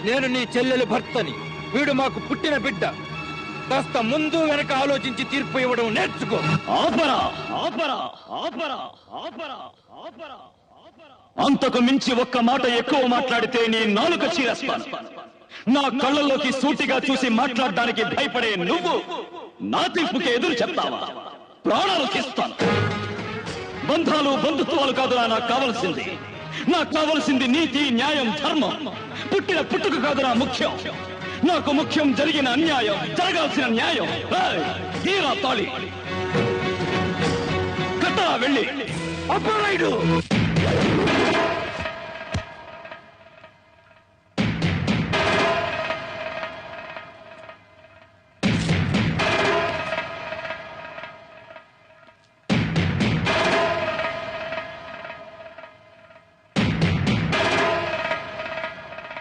నేను నీ చెల్లెలు భర్తని. వీడు మాకు పుట్టిన బిడ్డ. కాస్త ముందు వెనక ఆలోచించి తీర్పు ఇవ్వడం నేర్చుకో. ఆపరా ఆపరా ఆపరా ఆపరా ఆపరా. అంతకు మించి ఒక్క మాట ఎక్కువ మాట్లాడితే నీ నాలుక చీరేస్తాను. నా కళ్ళల్లోకి సూటిగా చూసి మాట్లాడడానికి భయపడే నువ్వు నా తీర్పుకి ఎదురు చెప్తావా? ప్రాణాలు తీస్తాను. బంధాలు బంధుత్వాలు కాదురా నాకు కావలసింది. నాకు కావలసింది నీతి, న్యాయం, ధర్మం. పుట్టిన పుట్టుక కాదురా ముఖ్యం. నాకు ముఖ్యం జరిగిన అన్యాయం, జరగాల్సిన న్యాయం. తీరా తాళి కట్టరా వెళ్ళి. అబ్బరాయుడు